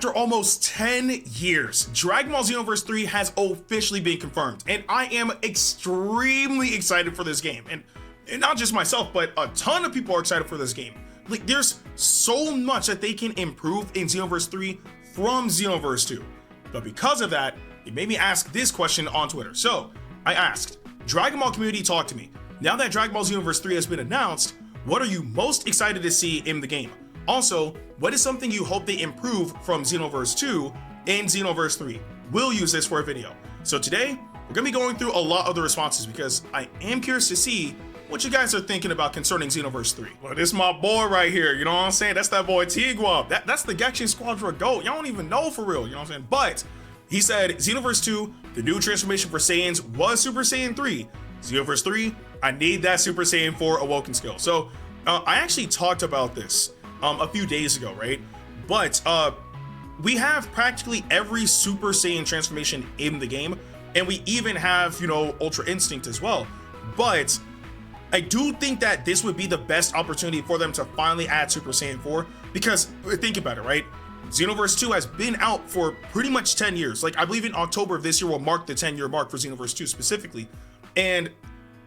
After almost 10 years, Dragon Ball Xenoverse 3 has officially been confirmed, and I am extremely excited for this game. And not just myself, but a ton of people are excited for this game. Like, there's so much that they can improve in Xenoverse 3 from Xenoverse 2. But because of that, it made me ask this question on Twitter. So I asked, Dragon Ball community, talk to me. Now that Dragon Ball Xenoverse 3 has been announced, what are you most excited to see in the game? Also, what is something you hope they improve from Xenoverse 2 in Xenoverse 3? We'll use this for a video. So today, we're gonna be going through a lot of the responses because I am curious to see what you guys are thinking about concerning Xenoverse 3. Well, this is my boy right here, you know what I'm saying? That's that boy Tigua. That's the Genshin Squadron GOAT. Y'all don't even know for real, you know what I'm saying? But he said Xenoverse 2, the new transformation for Saiyans was Super Saiyan 3. Xenoverse 3, I need that Super Saiyan 4 awoken skill. So I actually talked about this a few days ago, right? But we have practically every Super Saiyan transformation in the game, and we even have, you know, Ultra Instinct as well. But I do think that this would be the best opportunity for them to finally add Super Saiyan 4, because think about it, right? Xenoverse 2 has been out for pretty much 10 years. Like, I believe in October of this year will mark the 10-year mark for Xenoverse 2 specifically. And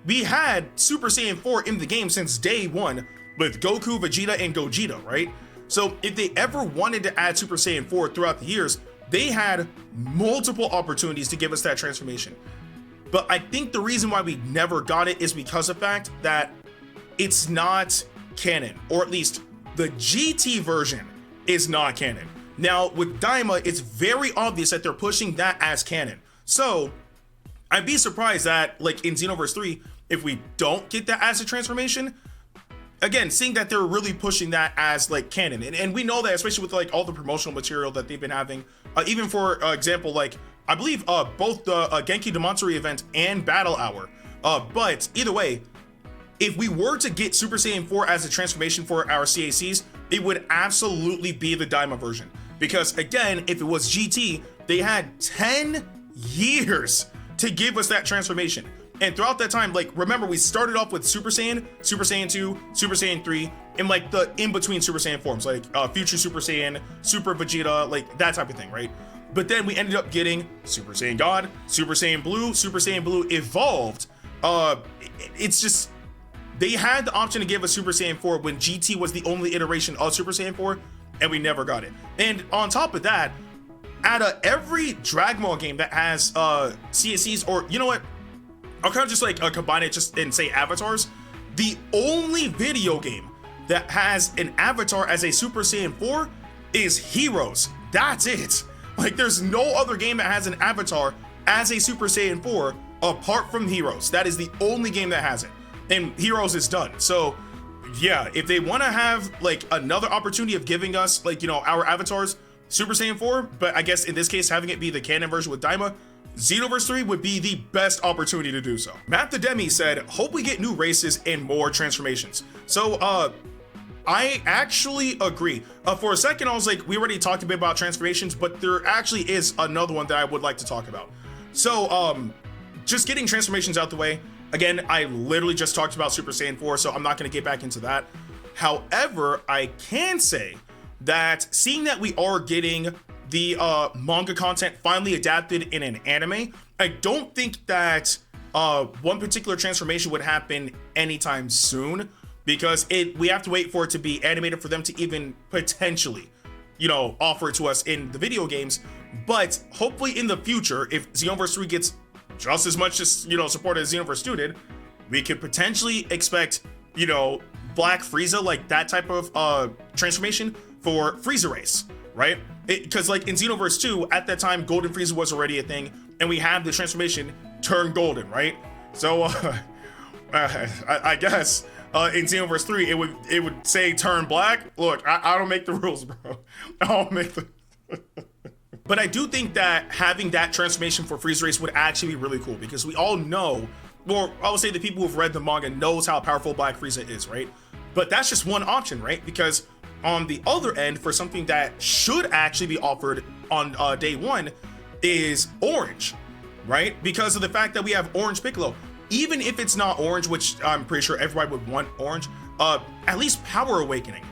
we had Super Saiyan 4 in the game since day one with Goku, Vegeta, and Gogeta, right? So if they ever wanted to add Super Saiyan 4 throughout the years, they had multiple opportunities to give us that transformation. But I think the reason why we never got it is because of the fact that it's not canon, or at least the GT version is not canon. Now with Daima, it's very obvious that they're pushing that as canon. So I'd be surprised that, like in Xenoverse 3, if we don't get that as a transformation, again, seeing that they're really pushing that as like canon. And we know that, especially with like all the promotional material that they've been having, even for example, like I believe both the Genki Damatsuri event and Battle Hour. But either way, if we were to get Super Saiyan 4 as a transformation for our CACs, it would absolutely be the Daima version. Because again, if it was GT, they had 10 years to give us that transformation. And throughout that time, like, remember, we started off with Super Saiyan, Super Saiyan 2, Super Saiyan 3, and like the in-between Super Saiyan forms, like Future Super Saiyan, Super Vegeta, like that type of thing, right? But then we ended up getting Super Saiyan God, Super Saiyan Blue Evolved. It's just, they had the option to give us Super Saiyan 4 when GT was the only iteration of Super Saiyan 4, and we never got it. And on top of that, out of every Dragon Ball game that has CSCs, or you know what? I'll kind of just like combine it just and say avatars. The only video game that has an avatar as a Super Saiyan 4 is Heroes. That's it. Like, there's no other game that has an avatar as a Super Saiyan 4 apart from Heroes. That is the only game that has it. And Heroes is done. So yeah, if they want to have like another opportunity of giving us, like, you know, our avatars Super Saiyan 4, but I guess in this case having it be the canon version with Daima, Xenoverse 3 would be the best opportunity to do so. Matt the Demi said, hope we get new races and more transformations. So I actually agree. For a second I was like, we already talked a bit about transformations, but there actually is another one that I would like to talk about. So just getting transformations out the way. Again, I literally just talked about Super Saiyan 4, so I'm not going to get back into that. However, I can say that seeing that we are getting the manga content finally adapted in an anime, I don't think that one particular transformation would happen anytime soon, because we have to wait for it to be animated for them to even potentially, you know, offer it to us in the video games. But hopefully in the future, if Xenoverse 3 gets just as much as, you know, support as Xenoverse 2 did, we could potentially expect, you know, Black Frieza, like that type of transformation for Frieza Race, right? Because like in Xenoverse 2, at that time, Golden Frieza was already a thing, and we have the transformation turn golden, right? So I guess in Xenoverse 3, it would say turn black. Look, I don't make the rules, bro. I don't make the But I do think that having that transformation for Frieza Race would actually be really cool, because we all know, or I would say the people who've read the manga knows how powerful Black Frieza is, right? But that's just one option, right? Because on the other end, for something that should actually be offered on day one, is Orange, right? Because of the fact that we have Orange Piccolo. Even if it's not Orange, which I'm pretty sure everybody would want Orange, at least Power Awakening.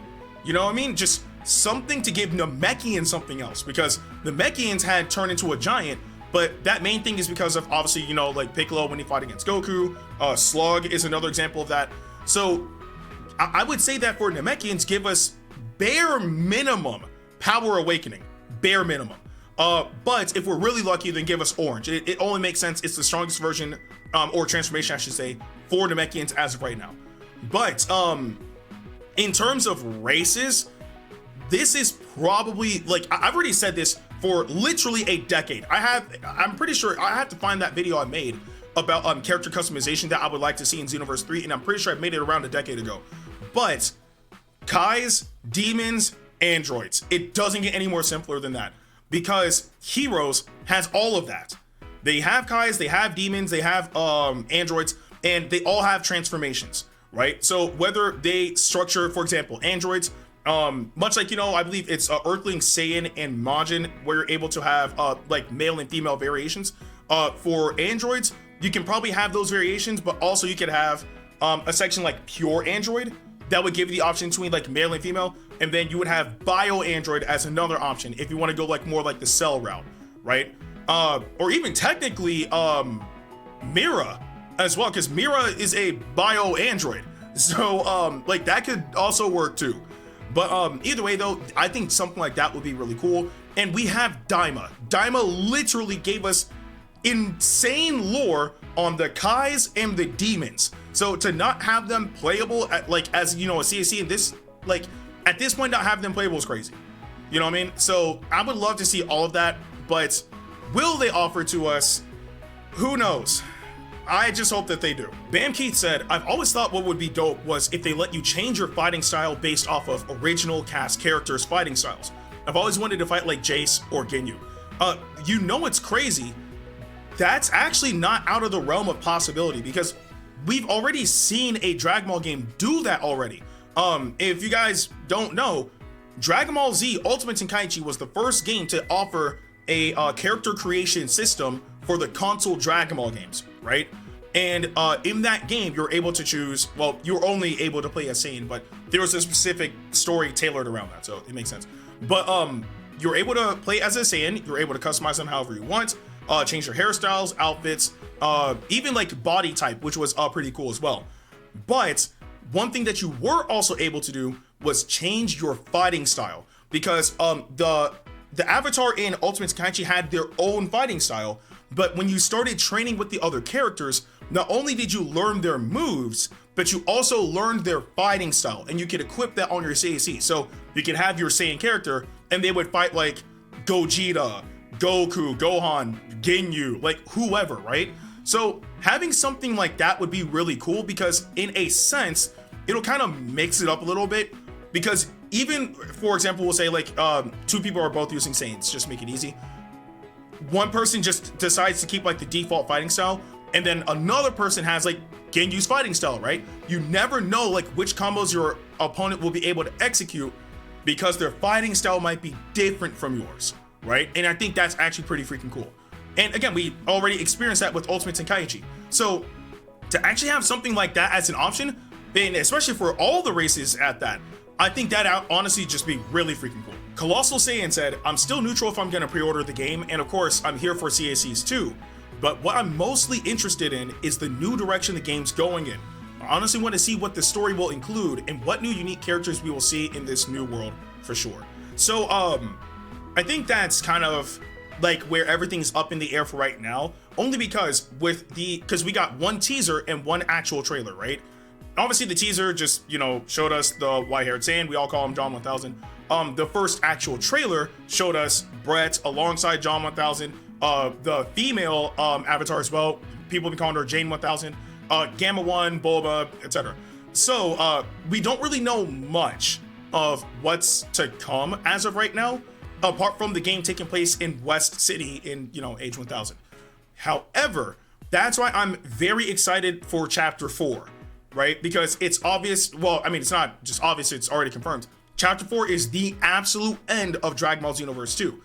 You know what I mean? Just something to give Namekians something else, because Namekians had turned into a giant, but that main thing is because of, obviously, you know, like Piccolo when he fought against Goku. Slug is another example of that. So I would say that for Namekians, give us bare minimum Power Awakening, bare minimum. But if we're really lucky, then give us Orange. It only makes sense. It's the strongest version, or transformation, I should say, for Namekians as of right now. But in terms of races, this is probably, like, I've already said this for literally a decade. I'm pretty sure I have to find that video I made about character customization that I would like to see in Xenoverse 3, and I'm pretty sure I made it around a decade ago. But Kais, demons, androids, it doesn't get any more simpler than that, because Heroes has all of that. They have Kais, they have demons, they have androids, and they all have transformations, right? So whether they structure, for example, androids, much like, you know, I believe it's Earthling, Saiyan, and Majin, where you're able to have like male and female variations. For androids, you can probably have those variations, but also you could have a section like pure android that would give you the option between like male and female, and then you would have bio android as another option if you want to go like more like the cell route, right? Or even technically Mira as well, because Mira is a bio android, so like that could also work too. But either way though, I think something like that would be really cool. And we have Daima. Daima literally gave us insane lore on the Kais and the demons. So to not have them playable at, like, as, you know, a CAC, and this, like, at this point, not having them playable is crazy. You know what I mean? So I would love to see all of that, but will they offer to us? Who knows? I just hope that they do. Bam Keith said, I've always thought what would be dope was if they let you change your fighting style based off of original cast characters' fighting styles. I've always wanted to fight like Jace or Ginyu. You know, it's crazy. That's actually not out of the realm of possibility, because we've already seen a Dragon Ball game do that already. If you guys don't know, Dragon Ball Z Ultimate Tenkaichi was the first game to offer a character creation system for the console Dragon Ball games, right? And in that game, you're able to choose, well, you're only able to play as Saiyan, but there was a specific story tailored around that, so it makes sense. But you're able to play as a Saiyan, you're able to customize them however you want, change your hairstyles, outfits, even like body type, which was pretty cool as well. But one thing that you were also able to do was change your fighting style, because the avatar in Ultimate Tenkaichi had their own fighting style, but when you started training with the other characters, not only did you learn their moves, but you also learned their fighting style, and you could equip that on your CAC. So you could have your Saiyan character, and they would fight like Gogeta, Goku, Gohan, Ginyu, like whoever, right? So having something like that would be really cool, because in a sense, it'll kind of mix it up a little bit, because even, for example, we'll say like two people are both using Saiyans, just make it easy. One person just decides to keep like the default fighting style, and then another person has like Ginyu's fighting style, right? You never know like which combos your opponent will be able to execute, because their fighting style might be different from yours, right? And I think that's actually pretty freaking cool. And again, we already experienced that with Ultimate Tenkaichi. So to actually have something like that as an option, and especially for all the races at that, I think that honestly just be really freaking cool. Colossal Saiyan said, I'm still neutral if I'm gonna pre-order the game, and of course I'm here for CACs too, but what I'm mostly interested in is the new direction the game's going in. I honestly want to see what the story will include and what new unique characters we will see in this new world for sure. So I think that's kind of like where everything's up in the air for right now, only because because we got one teaser and one actual trailer, right? Obviously the teaser just, you know, showed us the white-haired Saiyan, we all call him John 1000. The first actual trailer showed us Brett alongside John 1000, the female avatar as well, people have been calling her Jane 1000, Gamma 1, Bulba, etc. So we don't really know much of what's to come as of right now, apart from the game taking place in West City in, you know, Age 1000. However, that's why I'm very excited for Chapter 4, right? Because it's obvious, well, I mean, it's not just obvious, it's already confirmed. Chapter 4 is the absolute end of Dragon Ball Xenoverse 2.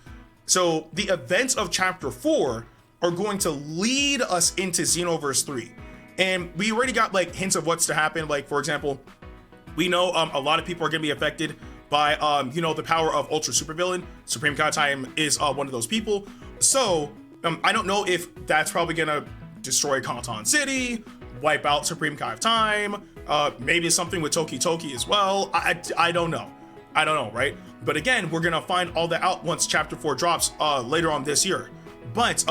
So the events of Chapter 4 are going to lead us into Xenoverse 3. And we already got like hints of what's to happen. Like, for example, we know a lot of people are going to be affected by you know, the power of ultra supervillain. Supreme Kai Time is one of those people. So I don't know if that's probably gonna destroy Kanton City, wipe out Supreme Kai of Time, maybe it's something with Toki Toki as well. I don't know, right? But again, we're gonna find all that out once chapter 4 drops later on this year. But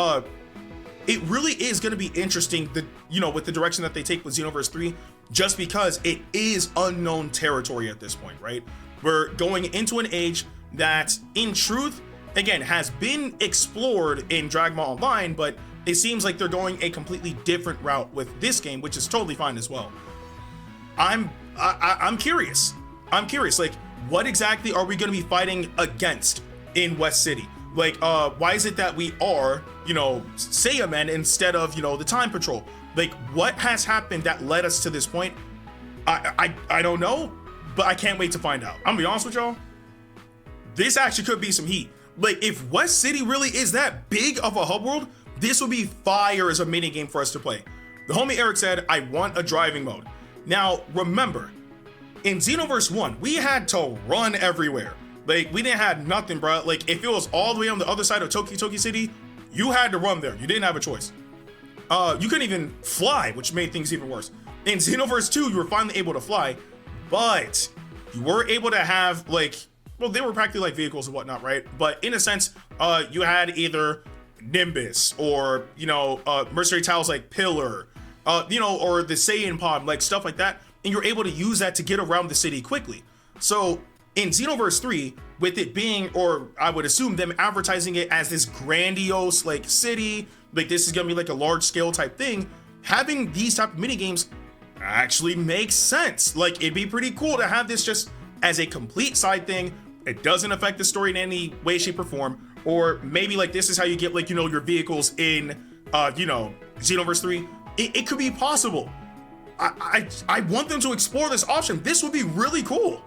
it really is gonna be interesting, you know, with the direction that they take with Xenoverse 3, just because it is unknown territory at this point, right? We're going into an age that, in truth, again, has been explored in Dragon Ball Online, but it seems like they're going a completely different route with this game, which is totally fine as well. I'm curious. Like, what exactly are we going to be fighting against in West City? Like, why is it that we are, you know, Saiyamen instead of, you know, the Time Patrol? Like, what has happened that led us to this point? I don't know, but I can't wait to find out. I'm gonna be honest with y'all. This actually could be some heat. Like, if West City really is that big of a hub world, this would be fire as a mini game for us to play. The homie Eric said, I want a driving mode. Now, remember, in Xenoverse 1, we had to run everywhere. Like, we didn't have nothing, bro. Like, if it was all the way on the other side of Toki Toki City, you had to run there. You didn't have a choice. You couldn't even fly, which made things even worse. In Xenoverse 2, you were finally able to fly, but you were able to have, like, well, they were practically like vehicles and whatnot, right? But in a sense, you had either Nimbus or, you know, mercenary tiles like Pillar, you know, or the Saiyan Pod, like stuff like that. And you're able to use that to get around the city quickly. So in Xenoverse 3, with it being, or I would assume them advertising it as this grandiose like city, like this is gonna be like a large scale type thing, having these type of mini games actually makes sense. Like, it'd be pretty cool to have this just as a complete side thing. It doesn't affect the story in any way, shape, or form. Or maybe like this is how you get, like, you know, your vehicles in you know, Xenoverse 3. It could be possible. I want them to explore this option. This would be really cool.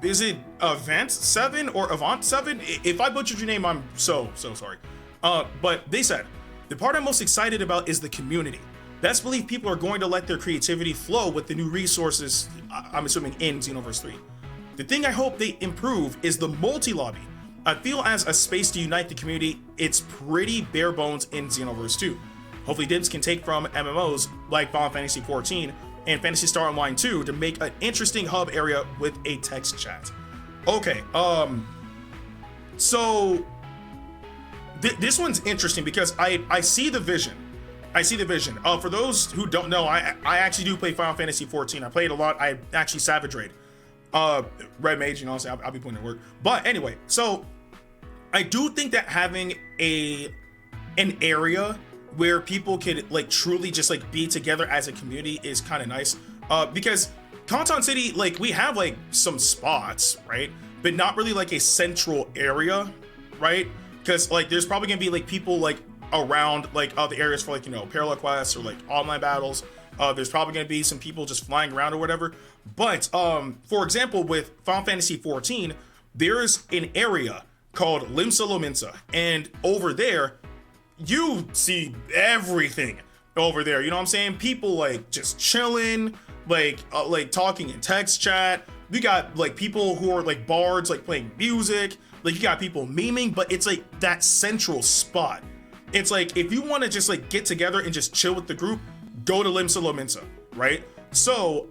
Is it Avant 7 or Avant 7? If I butchered your name, I'm so sorry. But they said, the part I'm most excited about is the community. Best believe people are going to let their creativity flow with the new resources, I'm assuming, in Xenoverse 3. The thing I hope they improve is the multi-lobby. I feel as a space to unite the community, it's pretty bare bones in Xenoverse 2. Hopefully Dibs can take from MMOs like Final Fantasy XIV and Phantasy Star Online 2 to make an interesting hub area with a text chat. Okay, so this one's interesting because I see the vision. For those who don't know, I actually do play Final Fantasy XIV. I played a lot. I actually Savage Raid. Red Mage, you know, so I'll be putting in work. But anyway, so I do think that having an area where people could like truly just like be together as a community is kind of nice. Because Kanton City, like, we have like some spots, right? But not really like a central area, right? Because like there's probably gonna be like people like around like the areas for like, you know, parallel quests or like online battles. There's probably going to be some people just flying around or whatever. But for example, with Final Fantasy XIV, there's an area called Limsa Lominsa, and over there you see everything over there. You know what I'm saying? People like just chilling, like talking in text chat. You got like people who are like bards, like playing music. Like, you got people memeing, but it's like that central spot. It's like, if you want to just like get together and just chill with the group, go to Limsa Lominsa, right? So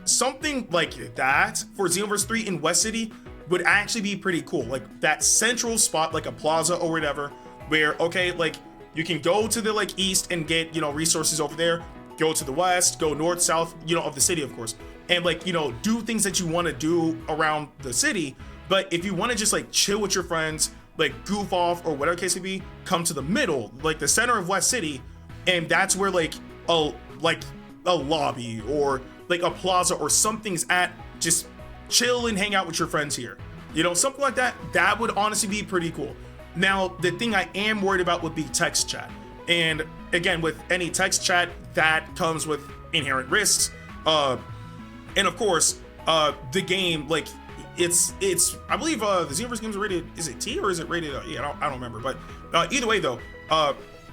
something like that for Xenoverse 3 in West City would actually be pretty cool. Like that central spot, like a plaza or whatever, where, okay, like you can go to the like east and get, you know, resources over there, go to the west, go north, south, you know, of the city, of course, and like, you know, do things that you want to do around the city. But if you want to just like chill with your friends, like goof off or whatever case may be, come to the middle, like the center of West City, and that's where like a lobby or like a plaza or something's at. Just chill and hang out with your friends here, you know, something like that. That would honestly be pretty cool. Now, the thing I am worried about would be text chat, and again, with any text chat, that comes with inherent risks, and of course the game, like, it's I believe the Xenoverse games are rated, is it T or is it rated yeah, I don't remember, but either way though,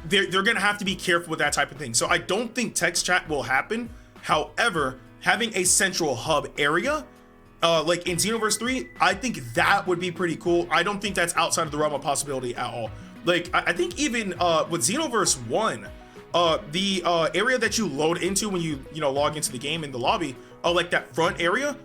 they're gonna have to be careful with that type of thing. So I don't think text chat will happen. However, having a central hub area like in Xenoverse 3, I think that would be pretty cool. I don't think that's outside of the realm of possibility at all. Like, I think even with Xenoverse 1, the area that you load into when you log into the game in the lobby, like that front area,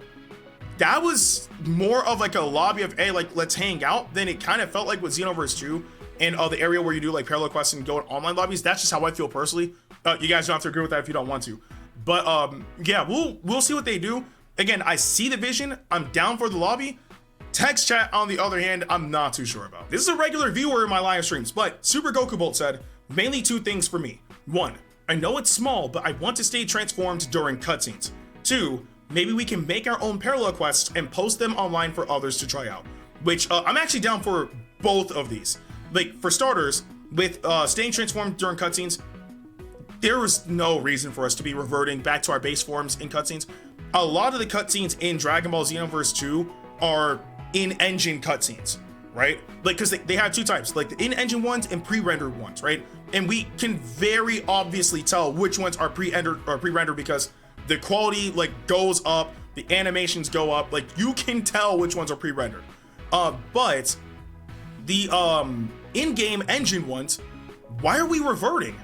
that was more of like a lobby of, hey, like, let's hang out, than it kind of felt like with Xenoverse 2 and the area where you do like parallel quests and go in online lobbies. That's just how I feel personally. You guys don't have to agree with that if you don't want to. But yeah, we'll see what they do. Again, I see the vision. I'm down for the lobby. Text chat, on the other hand, I'm not too sure about. This is a regular viewer in my live streams, but Super Goku Bolt said, mainly 2 things for me. 1, I know it's small, but I want to stay transformed during cutscenes. 2, maybe we can make our own parallel quests and post them online for others to try out. Which I'm actually down for both of these. Like, for starters, with staying transformed during cutscenes, there was no reason for us to be reverting back to our base forms in cutscenes. A lot of the cutscenes in Dragon Ball Xenoverse 2 are in-engine cutscenes, right? Like, because they have 2 types, like the in-engine ones and pre-rendered ones, right? And we can very obviously tell which ones are pre-rendered because the quality like goes up, the animations go up, like you can tell which ones are pre-rendered. But the in-game engine ones, why are we reverting?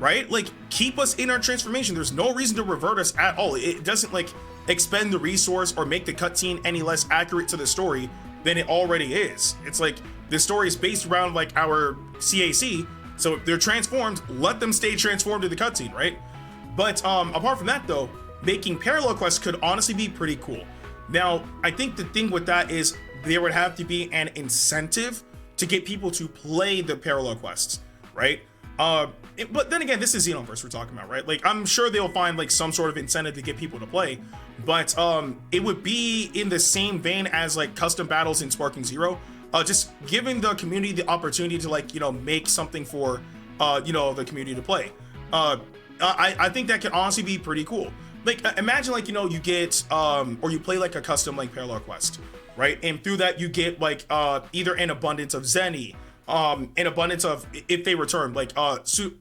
Right? Like, keep us in our transformation. There's no reason to revert us at all. It doesn't like expend the resource or make the cutscene any less accurate to the story than it already is. It's like the story is based around like our CAC, so if they're transformed, let them stay transformed in the cutscene, right? But apart from that though, making parallel quests could honestly be pretty cool. Now, I think the thing with that is there would have to be an incentive to get people to play the parallel quests, right? But then again, this is Xenoverse we're talking about, right? Like, I'm sure they'll find like some sort of incentive to get people to play, but it would be in the same vein as like custom battles in Sparking Zero, just giving the community the opportunity to like, make something for, the community to play. I think that could honestly be pretty cool. Like, imagine like, you get, or you play like a custom like parallel quest, right? And through that you get like, either an abundance of Zeni, an abundance of, if they return, like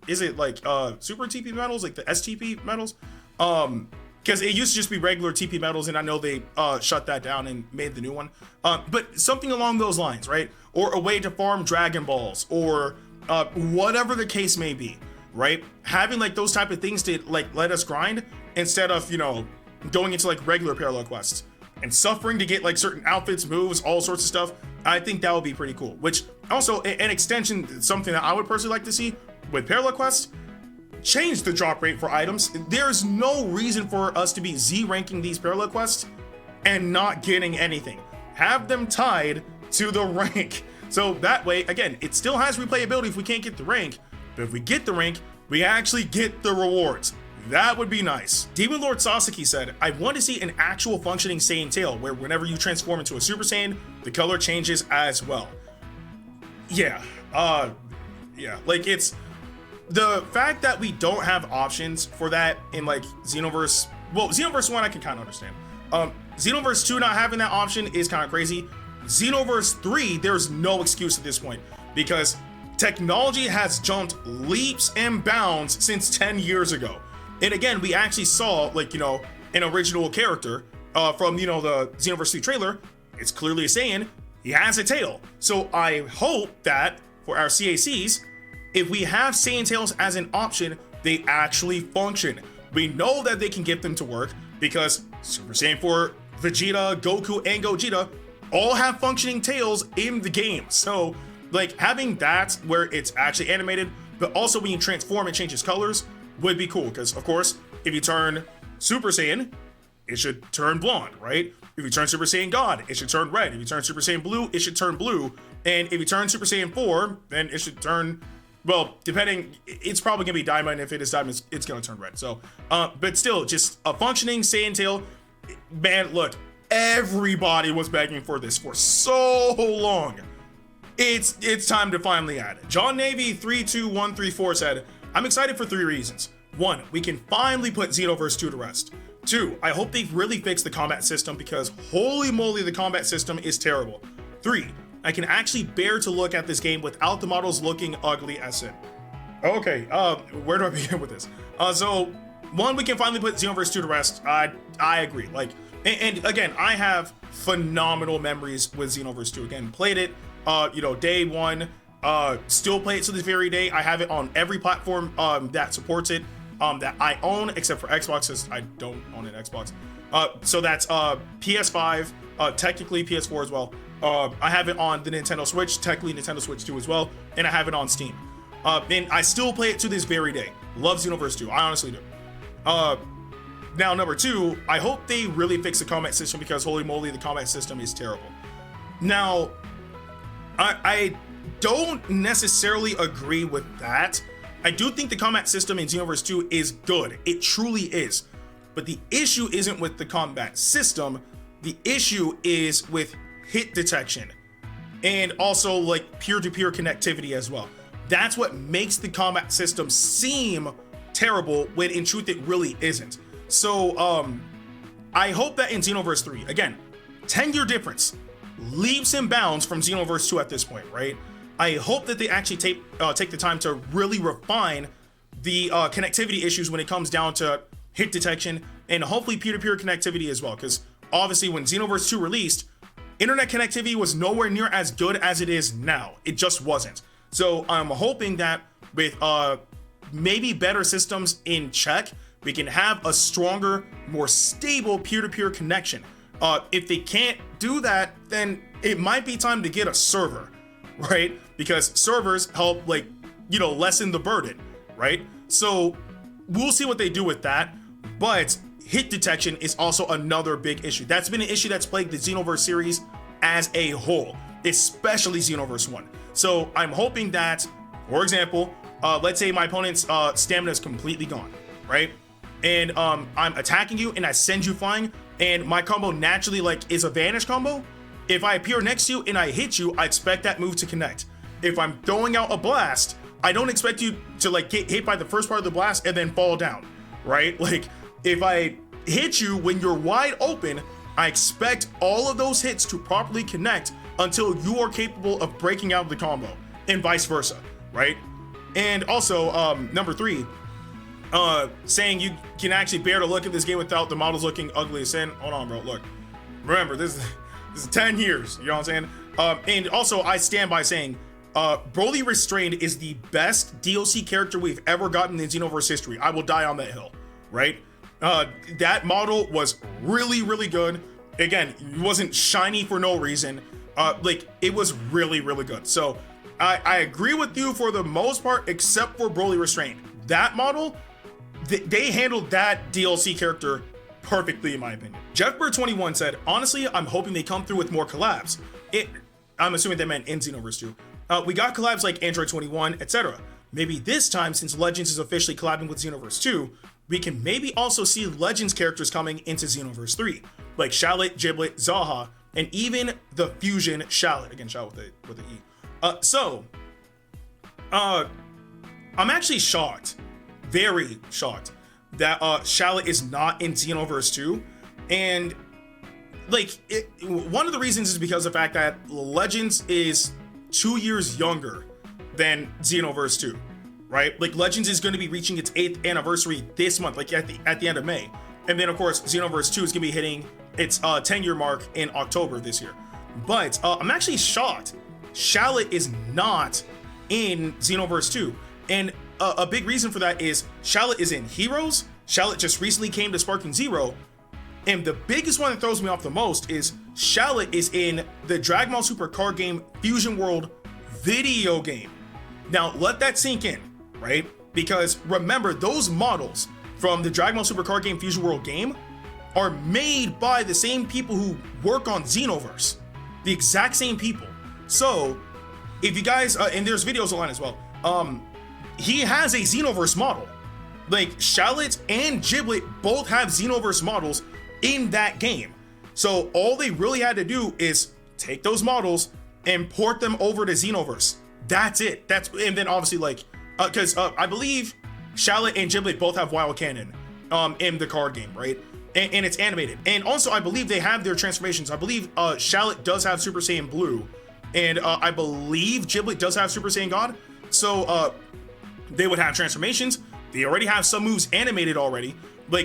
is it like super TP medals, like the STP medals, because it used to just be regular TP medals, and I know they shut that down and made the new one, but something along those lines, right? Or a way to farm Dragon Balls, or whatever the case may be, right? Having like those type of things to like let us grind instead of going into like regular parallel quests and suffering to get like certain outfits, moves, all sorts of stuff. I think that would be pretty cool. Which also, an extension, something that I would personally like to see with parallel quests, change the drop rate for items. There's no reason for us to be Z ranking these parallel quests and not getting anything. Have them tied to the rank. So that way, again, it still has replayability if we can't get the rank, but if we get the rank, we actually get the rewards. That would be nice. Demon Lord Sasaki said, I want to see an actual functioning Saiyan tail where whenever you transform into a Super Saiyan, the color changes as well. Yeah, like it's the fact that we don't have options for that in like Xenoverse. Well, Xenoverse 1 I can kind of understand. Xenoverse 2 not having that option is kind of crazy. Xenoverse 3, there's no excuse at this point because technology has jumped leaps and bounds since 10 years ago. And again, we actually saw like, an original character from, the Xenoverse 3 trailer. It's clearly saying he has a tail. So I hope that for our CACs, if we have Saiyan tails as an option, they actually function. We know that they can get them to work because Super Saiyan 4, Vegeta, Goku, and Gogeta all have functioning tails in the game. So like having that where it's actually animated, but also when you transform and change its colors would be cool. Because of course, if you turn Super Saiyan, it should turn blonde, right? If you turn Super Saiyan God, it should turn red. If you turn Super Saiyan Blue, it should turn blue. And if you turn Super Saiyan 4, then it should turn, well, depending, it's probably gonna be diamond. If it is diamond, it's gonna turn red. So, but still, just a functioning Saiyan tail. Man, look, everybody was begging for this for so long. It's time to finally add it. John Navy 32134 said, I'm excited for 3 reasons. 1, we can finally put Xenoverse 2 to rest. 2, I hope they really fix the combat system because holy moly, the combat system is terrible. 3, I can actually bear to look at this game without the models looking ugly as sin. Okay, where do I begin with this? So 1, we can finally put Xenoverse 2 to rest. I agree. Like, And again, I have phenomenal memories with Xenoverse 2. Again, played it, day one, still play it to this very day. I have it on every platform that supports it, that I own, except for Xbox, because I don't own an Xbox. So that's PS5, technically PS4 as well. I have it on the Nintendo Switch, technically Nintendo Switch 2 as well, and I have it on Steam. And I still play it to this very day. Love Xenoverse 2, I honestly do. Now, number two, I hope they really fix the combat system, because holy moly, the combat system is terrible. Now, I don't necessarily agree with that. I do think the combat system in Xenoverse 2 is good. It truly is. But the issue isn't with the combat system. The issue is with hit detection and also like peer-to-peer connectivity as well. That's what makes the combat system seem terrible when in truth it really isn't. So I hope that in Xenoverse 3, again, 10-year difference, leaps and bounds from Xenoverse 2 at this point, right? I hope that they actually take the time to really refine the connectivity issues when it comes down to hit detection and hopefully peer-to-peer connectivity as well, because obviously when Xenoverse 2 released, internet connectivity was nowhere near as good as it is now. It just wasn't. So I'm hoping that with maybe better systems in check, we can have a stronger, more stable peer-to-peer connection. If they can't do that, then it might be time to get a server, right? Because servers help, lessen the burden, right? So we'll see what they do with that. But hit detection is also another big issue. That's been an issue that's plagued the Xenoverse series as a whole, especially Xenoverse 1. So I'm hoping that, for example, let's say my opponent's stamina is completely gone, right? And I'm attacking you and I send you flying, and my combo naturally is a vanish combo. If I appear next to you and I hit you, I expect that move to connect. If I'm throwing out a blast, I don't expect you to get hit by the first part of the blast and then fall down, right? If I hit you when you're wide open, I expect all of those hits to properly connect until you are capable of breaking out of the combo, and vice versa, right? And also, number three, saying you can actually bear to look at this game without the models looking ugly as sin. Hold on, bro. Look, remember, this is 10 years. You know what I'm saying? And also, I stand by saying, Broly Restrained is the best DLC character we've ever gotten in Xenoverse history. I will die on that hill, right? That model was really, really good. Again, it wasn't shiny for no reason. It was really, really good. So I agree with you for the most part, except for Broly Restrained. That model, they handled that DLC character perfectly, in my opinion. JeffBird21 said, honestly, I'm hoping they come through with more collabs. I'm assuming they meant in Xenoverse 2. We got collabs like Android 21, etc. Maybe this time, since Legends is officially collabing with Xenoverse 2, we can maybe also see Legends characters coming into Xenoverse 3, like Shallot, Giblet, Zaha, and even the Fusion Shallot. Again, Shallot with an E. I'm actually shocked, very shocked, that Shallot is not in Xenoverse 2. And one of the reasons is because of the fact that Legends is 2 years younger than Xenoverse 2, right? Legends is going to be reaching its 8th anniversary this month, at the end of May. And then, of course, Xenoverse 2 is going to be hitting its 10-year mark in October this year. But I'm actually shocked Shallot is not in Xenoverse 2. And a big reason for that is Shallot is in Heroes. Shallot just recently came to Sparking Zero. And the biggest one that throws me off the most is Shallot is in the Dragon Ball Super card game Fusion World video game. Now, let that sink in, right? Because remember, those models from the Dragon Ball Super card game Fusion World game are made by the same people who work on Xenoverse. The exact same people. So, if you guys, and there's videos online as well, he has a Xenoverse model. Shallot and Giblet both have Xenoverse models in that game. So all they really had to do is take those models and port them over to Xenoverse. That's it. And then obviously because I believe Shallot and Giblet both have Wild Cannon in the card game, right? And it's animated. And also I believe they have their transformations. I believe Shallot does have Super Saiyan Blue, and I believe Giblet does have Super Saiyan God. So they would have transformations. They already have some moves animated already.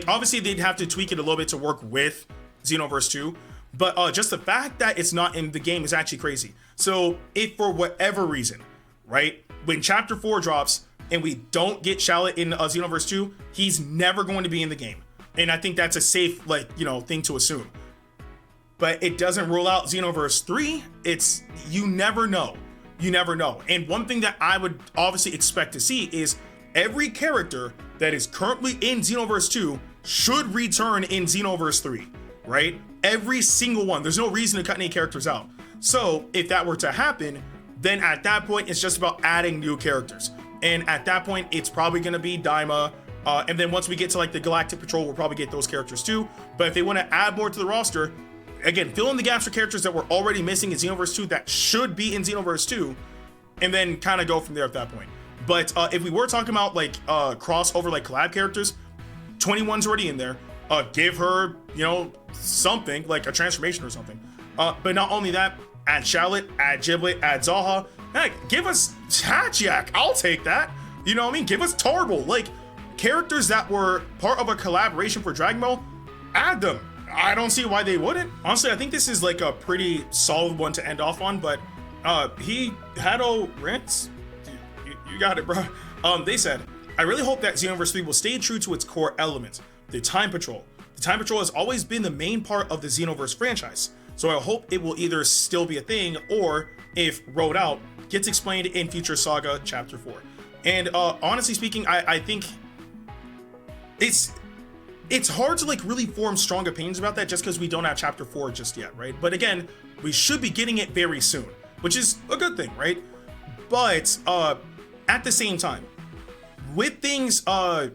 Obviously they'd have to tweak it a little bit to work with Xenoverse 2, but just the fact that it's not in the game is actually crazy. So if for whatever reason, right, when chapter 4 drops and we don't get Shallot in Xenoverse 2, he's never going to be in the game. And I think that's a safe, like, you know, thing to assume. But it doesn't rule out Xenoverse 3. It's, you never know. You never know. And one thing that I would obviously expect to see is every character that is currently in Xenoverse 2 should return in Xenoverse 3, right? Every single one. There's no reason to cut any characters out. So if that were to happen, then at that point, it's just about adding new characters. And at that point, it's probably going to be Daima. And then once we get to like the Galactic Patrol, we'll probably get those characters too. But if they want to add more to the roster, again, fill in the gaps for characters that were already missing in Xenoverse 2 that should be in Xenoverse 2, and then kind of go from there at that point. But if we were talking about like crossover, like collab characters, 21's already in there. Give her, you know, something like a transformation or something. But not only that, add Shallot, add Giblet, add Zaha. Heck, give us Hatchiak. I'll take that. You know what I mean? Give us Tarble. Like, characters that were part of a collaboration for Dragon Ball, add them. I don't see why they wouldn't. Honestly, I think this is like a pretty solid one to end off on, but he had Rinse. You got it, bro. They said, I really hope that Xenoverse 3 will stay true to its core elements, the Time Patrol. The Time Patrol has always been the main part of the Xenoverse franchise, so I hope it will either still be a thing or, if wrote out, gets explained in future Saga Chapter 4. And honestly speaking, I think it's hard to like really form strong opinions about that just because we don't have Chapter 4 just yet, right? But again, we should be getting it very soon, which is a good thing, right? But at the same time, with things I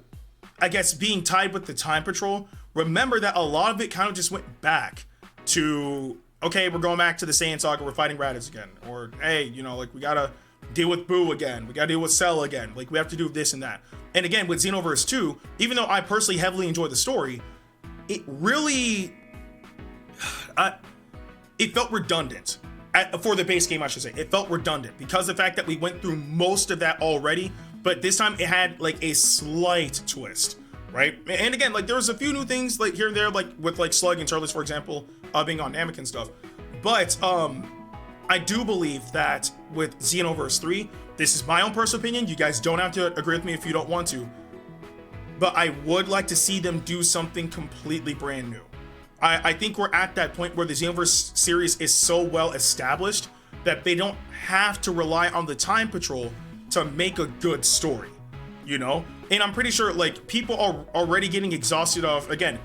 guess being tied with the Time Patrol, remember that a lot of it kind of just went back to, okay, we're going back to the Saiyan Saga, we're fighting Raditz again, or hey, you know, like we gotta deal with Boo again, we gotta deal with Cell again, like we have to do this and that. And again, with Xenoverse 2, even though I personally heavily enjoy the story, it really, it felt redundant. For the base game, I should say. It felt redundant because the fact that we went through most of that already, but this time it had like a slight twist, right? And again, like there was a few new things like here and there, like with like Slug and Turles, for example, being on Namek and stuff. But I do believe that with Xenoverse 3, this is my own personal opinion. You guys don't have to agree with me if you don't want to, but I would like to see them do something completely brand new. I think we're at that point where the Xenoverse series is so well established that they don't have to rely on the Time Patrol to make a good story, you know? And I'm pretty sure like people are already getting exhausted of, again,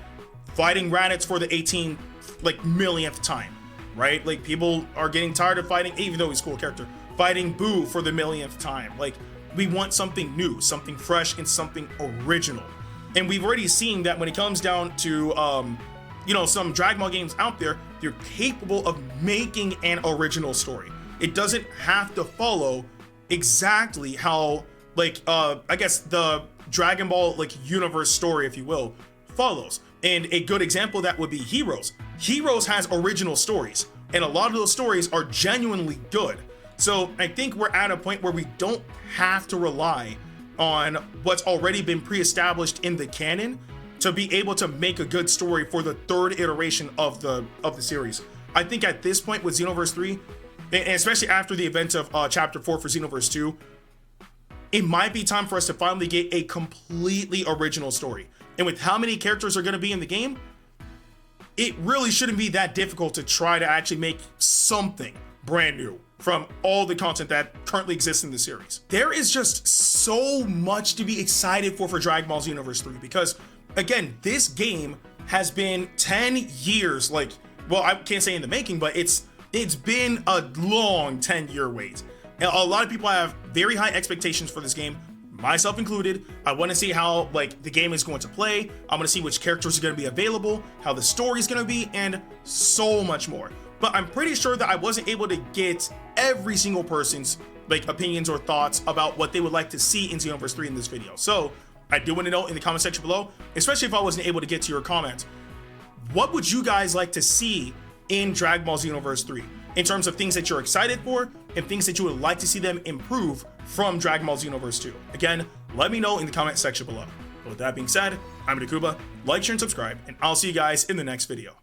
fighting Raditz for the 18 like millionth time, right? Like people are getting tired of fighting, even though he's a cool character, fighting Boo for the millionth time. Like we want something new, something fresh, and something original. And we've already seen that when it comes down to you know, some Dragon Ball games out there, they're capable of making an original story. It doesn't have to follow exactly how, like, I guess the Dragon Ball, like, universe story, if you will, follows. And a good example of that would be Heroes. Heroes has original stories, and a lot of those stories are genuinely good. So I think we're at a point where we don't have to rely on what's already been pre-established in the canon to be able to make a good story for the third iteration of the series. I think at this point with Xenoverse 3, and especially after the event of Chapter 4 for Xenoverse 2, it might be time for us to finally get a completely original story. And with how many characters are going to be in the game, it really shouldn't be that difficult to try to actually make something brand new from all the content that currently exists in the series. There is just so much to be excited for Dragon Ball Xenoverse 3 because, again, this game has been 10 years, like, well, I can't say in the making, but it's been a long 10-year wait. And a lot of people have very high expectations for this game, myself included. I want to see how, like, the game is going to play. I want to see which characters are going to be available, how the story is going to be, and so much more. But I'm pretty sure that I wasn't able to get every single person's, like, opinions or thoughts about what they would like to see in Xenoverse 3 in this video. So I do want to know in the comment section below, especially if I wasn't able to get to your comments, what would you guys like to see in Dragon Ball Xenoverse 3 in terms of things that you're excited for and things that you would like to see them improve from Dragon Ball Xenoverse 2? Again, let me know in the comment section below. But with that being said, I'm Ndukauba. Like, share, and subscribe, and I'll see you guys in the next video.